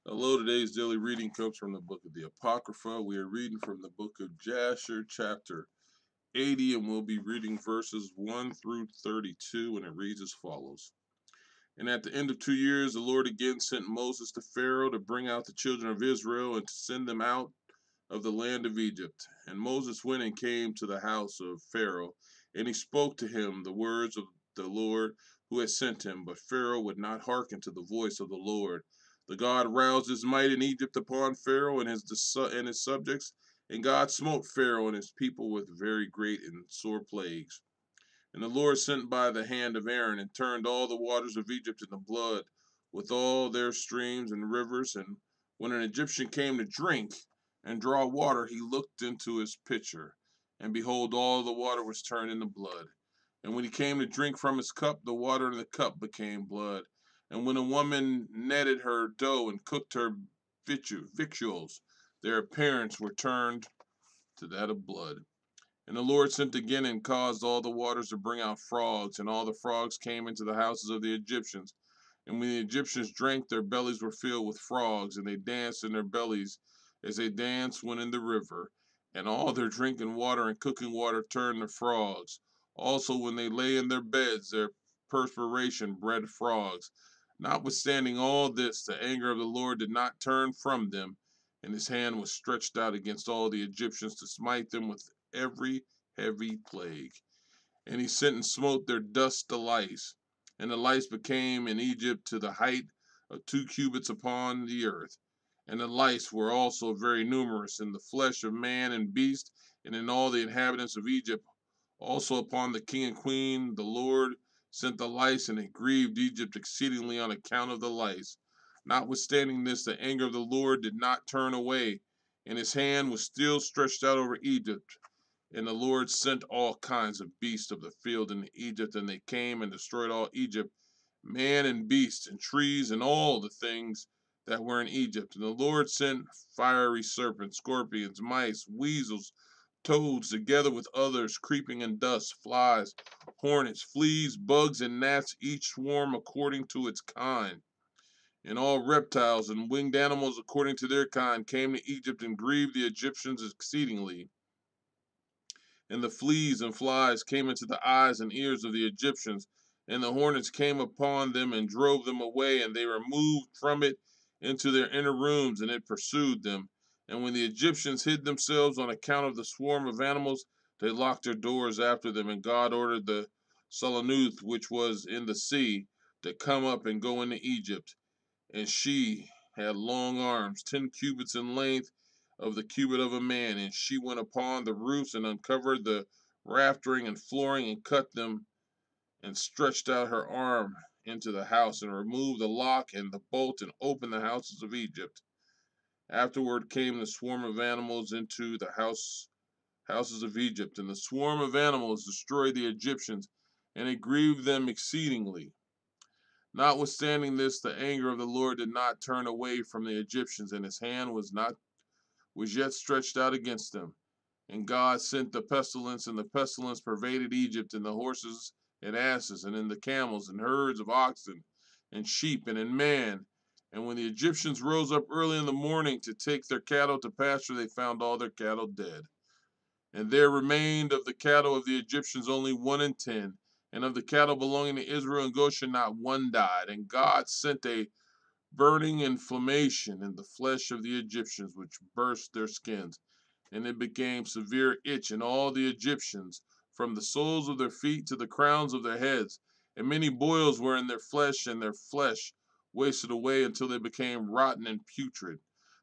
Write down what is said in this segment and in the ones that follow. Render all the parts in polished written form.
Hello, today's daily reading comes from the book of the Apocrypha. We are reading from the book of Jasher, chapter 80, and we'll be reading verses 1 through 32, and it reads as follows. And at the end of 2 years, the Lord again sent Moses to Pharaoh to bring out the children of Israel and to send them out of the land of Egypt. And Moses went and came to the house of Pharaoh, and he spoke to him the words of the Lord who had sent him. But Pharaoh would not hearken to the voice of the Lord. The God roused his might in Egypt upon Pharaoh and his subjects, and God smote Pharaoh and his people with very great and sore plagues. And the Lord sent by the hand of Aaron and turned all the waters of Egypt into blood, with all their streams and rivers. And when an Egyptian came to drink and draw water, he looked into his pitcher, and behold, all the water was turned into blood. And when he came to drink from his cup, the water in the cup became blood. And when a woman kneaded her dough and cooked her victuals, their appearance were turned to that of blood. And the Lord sent again and caused all the waters to bring out frogs, and all the frogs came into the houses of the Egyptians. And when the Egyptians drank, their bellies were filled with frogs, and they danced in their bellies as they danced when in the river. And all their drinking water and cooking water turned to frogs. Also, when they lay in their beds, their perspiration bred frogs. Notwithstanding all this, the anger of the Lord did not turn from them, and his hand was stretched out against all the Egyptians to smite them with every heavy plague. And he sent and smote their dust to lice. And the lice became in Egypt to the height of 2 cubits upon the earth. And the lice were also very numerous in the flesh of man and beast, and in all the inhabitants of Egypt. Also upon the king and queen, the Lord sent the lice, and it grieved Egypt exceedingly on account of the lice. Notwithstanding this, the anger of the Lord did not turn away, and his hand was still stretched out over Egypt. And the Lord sent all kinds of beasts of the field into Egypt, and they came and destroyed all Egypt, man and beast, and trees, and all the things that were in Egypt. And the Lord sent fiery serpents, scorpions, mice, weasels, toads, together with others, creeping and dust, flies, hornets, fleas, bugs, and gnats, each swarm according to its kind. And all reptiles and winged animals according to their kind came to Egypt and grieved the Egyptians exceedingly. And the fleas and flies came into the eyes and ears of the Egyptians, and the hornets came upon them and drove them away, and they were moved from it into their inner rooms, and it pursued them. And when the Egyptians hid themselves on account of the swarm of animals, they locked their doors after them, and God ordered the Sulanuth, which was in the sea, to come up and go into Egypt. And she had long arms, 10 cubits in length, of the cubit of a man. And she went upon the roofs and uncovered the raftering and flooring and cut them, and stretched out her arm into the house and removed the lock and the bolt and opened the houses of Egypt. Afterward came the swarm of animals into the houses of Egypt, and the swarm of animals destroyed the Egyptians, and it grieved them exceedingly. Notwithstanding this, the anger of the Lord did not turn away from the Egyptians, and his hand was yet stretched out against them. And God sent the pestilence, and the pestilence pervaded Egypt in the horses and asses, and in the camels and herds of oxen and sheep, and in man. And when the Egyptians rose up early in the morning to take their cattle to pasture, they found all their cattle dead. And there remained of the cattle of the Egyptians only 1 in 10, and of the cattle belonging to Israel and Goshen not one died. And God sent a burning inflammation in the flesh of the Egyptians, which burst their skins, and it became severe itch in all the Egyptians, from the soles of their feet to the crowns of their heads. And many boils were in their flesh, and their flesh wasted away until they became rotten and putrid.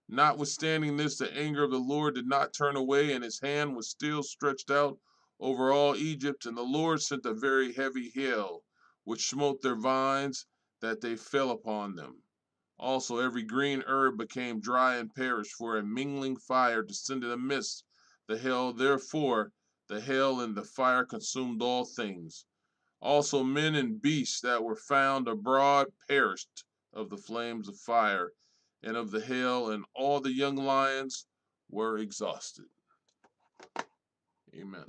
Notwithstanding this, the anger of the Lord did not turn away, and his hand was still stretched out over all Egypt. And the Lord sent a very heavy hail, which smote their vines, that they fell upon them. Also, every green herb became dry and perished, for a mingling fire descended amidst the hail. Therefore, the hail and the fire consumed all things. Also, men and beasts that were found abroad perished of the flames of fire and of the hail, and all the young lions were exhausted. Amen.